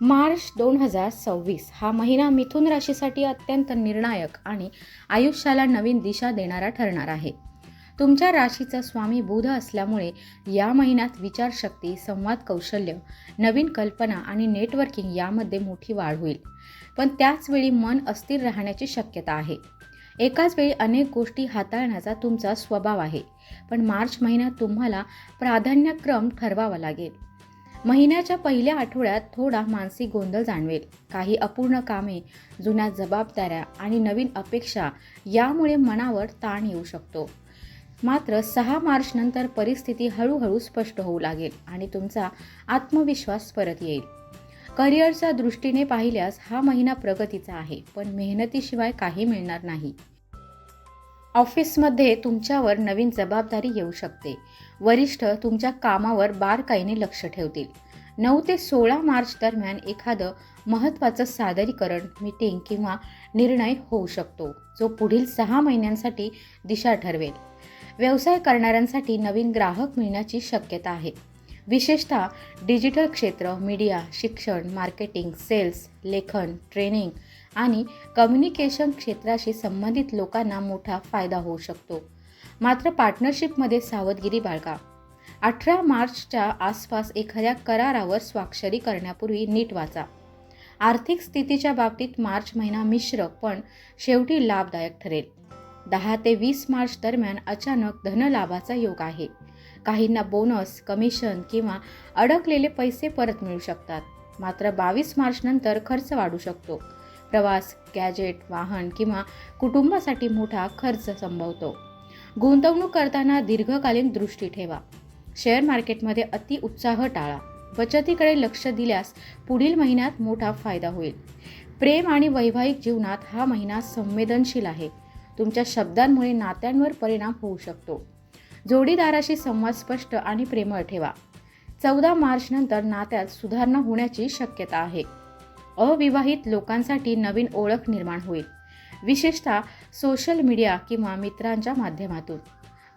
मार्च 2026 हा महिना मिथुन राशीसाठी अत्यंत निर्णायक आणि आयुष्याला नवीन दिशा देणारा ठरणार आहे. तुमच्या राशीचा स्वामी बुध असल्यामुळे या महिन्यात विचारशक्ती, संवाद कौशल्य, नवीन कल्पना आणि नेटवर्किंग यामध्ये मोठी वाढ होईल. पण त्याच वेळी मन अस्थिर राहण्याची शक्यता आहे. एकाच वेळी अनेक गोष्टी हाताळण्याचा तुमचा स्वभाव आहे, पण मार्च महिन्यात तुम्हाला प्राधान्यक्रम ठरवावा लागेल. महिन्याच्या पहिल्या आठवड्यात थोडा मानसिक गोंधळ जाणवेल. काही अपूर्ण कामे, जुन्या जबाबदाऱ्या आणि नवीन अपेक्षा यामुळे मनावर ताण येऊ शकतो. मात्र 6 मार्च नंतर परिस्थिती हळूहळू स्पष्ट होऊ लागेल आणि तुमचा आत्मविश्वास परत येईल. करिअरच्या दृष्टीने पाहिल्यास हा महिना प्रगतीचा आहे, पण मेहनतीशिवाय काही मिळणार नाही. ऑफिसमध्ये तुमच्यावर नवीन जबाबदारी येऊ शकते. वरिष्ठ तुमच्या कामावर बारकाईने लक्ष ठेवतील. 9 ते 16 मार्च दरम्यान एखादं महत्त्वाचं सादरीकरण, मीटिंग किंवा निर्णय होऊ शकतो, जो पुढील 6 महिन्यांसाठी दिशा ठरवेल. व्यवसाय करणाऱ्यांसाठी नवीन ग्राहक मिळण्याची शक्यता आहे. विशेषतः डिजिटल क्षेत्र, मीडिया, शिक्षण, मार्केटिंग, सेल्स, लेखन, ट्रेनिंग आणि कम्युनिकेशन क्षेत्राशी संबंधित लोकांना मोठा फायदा होऊ शकतो. मात्र पार्टनरशिपमध्ये सावधगिरी बाळगा. 18 मार्चच्या आसपास एखाद्या करारावर स्वाक्षरी करण्यापूर्वी नीट वाचा. आर्थिक स्थितीच्या बाबतीत मार्च महिना मिश्र पण शेवटी लाभदायक ठरेल. 10 ते 20 मार्च दरम्यान अचानक धनलाभाचा योग आहे. काहींना बोनस, कमिशन किंवा अडकलेले पैसे परत मिळू शकतात. मात्र 22 मार्च नंतर खर्च वाढू शकतो. प्रवास, गॅजेट, वाहन किंवा कुटुंबासाठी मोठा खर्च संभवतो. गुंतवणूक करताना दीर्घकालीन दृष्टी ठेवा. शेअर मार्केटमध्ये अति उत्साह टाळा. बचतीकडे लक्ष दिल्यास पुढील महिन्यात मोठा फायदा होईल. प्रेम आणि वैवाहिक जीवनात हा महिना संवेदनशील आहे. तुमच्या शब्दांमुळे नात्यांवर परिणाम होऊ शकतो. जोडीदाराशी संवाद स्पष्ट आणि प्रेमळ ठेवा. 14 मार्च नंतर नात्यात सुधारणा होण्याची शक्यता आहे. अविवाहित लोकांसाठी नवीन ओळख निर्माण होईल, विशेषतः सोशल मीडिया किंवा मित्रांच्या माध्यमातून.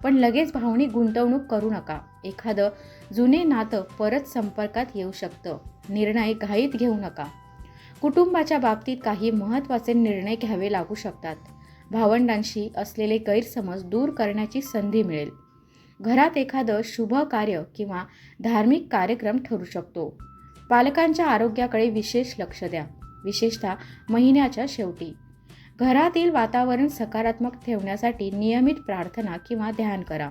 पण लगेच भावनिक गुंतवणूक करू नका. एखादं जुने नातं परत संपर्कात येऊ शकतं. निर्णय घाईत घेऊ नका. कुटुंबाच्या बाबतीत काही महत्त्वाचे निर्णय घ्यावे लागू शकतात. भावंडांशी असलेले गैरसमज दूर करण्याची संधी मिळेल. घरात एखादं शुभ कार्य किंवा धार्मिक कार्यक्रम ठरू शकतो. पालकांच्या आरोग्याकडे विशेष लक्ष द्या, विशेषतः महिन्याच्या शेवटी. घरातील वातावरण सकारात्मक ठेवण्यासाठी नियमित प्रार्थना किंवा ध्यान करा.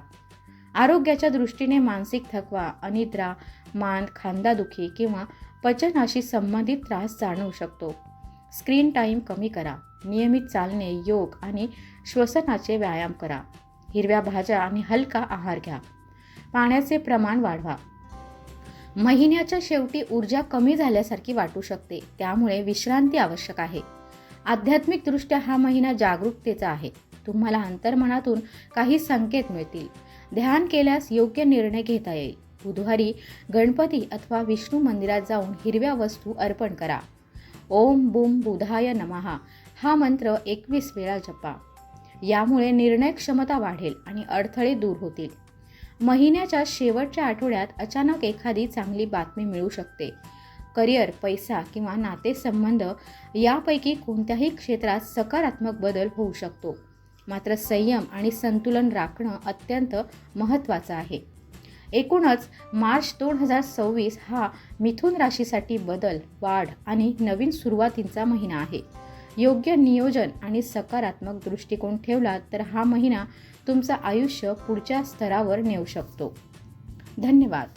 आरोग्याच्या दृष्टीने मानसिक थकवा, अनिद्रा, मान, खांदादुखी किंवा पचनाशी संबंधित त्रास जाणवू शकतो. स्क्रीन टाईम कमी करा. नियमित चालणे, योग आणि श्वसनाचे व्यायाम करा. हिरव्या भाज्या आणि हलका आहार घ्या. पाण्याचे प्रमाण वाढवा. महिन्याच्या शेवटी ऊर्जा कमी झाल्यासारखी वाटू शकते, त्यामुळे विश्रांती आवश्यक आहे. आध्यात्मिकदृष्ट्या हा महिना जागरूकतेचा आहे. तुम्हाला अंतर्मनातून काही संकेत मिळतील. ध्यान केल्यास योग्य निर्णय घेता येईल. बुधवारी गणपती अथवा विष्णू मंदिरात जाऊन हिरव्या वस्तू अर्पण करा. ओम बुम बुधाय नमः हा मंत्र 21 वेळा जपा. यामुळे निर्णय क्षमता वाढेल आणि अडथळे दूर होतील. महिन्याच्या शेवटच्या आठवड्यात अचानक एखादी चांगली बातमी मिळू शकते. करिअर, पैसा किंवा नातेसंबंध यापैकी कोणत्याही क्षेत्रात सकारात्मक बदल होऊ शकतो. मात्र संयम आणि संतुलन राखणं अत्यंत महत्त्वाचं आहे. एकूणच मार्च 2026 हा मिथुन राशीसाठी बदल, वाढ आणि नवीन सुरुवातींचा महिना आहे. योग्य नियोजन आणि सकारात्मक दृष्टिकोन ठेवला तर हा महिना तुमचं आयुष्य पुढच्या स्तरावर नेऊ शकतो. धन्यवाद.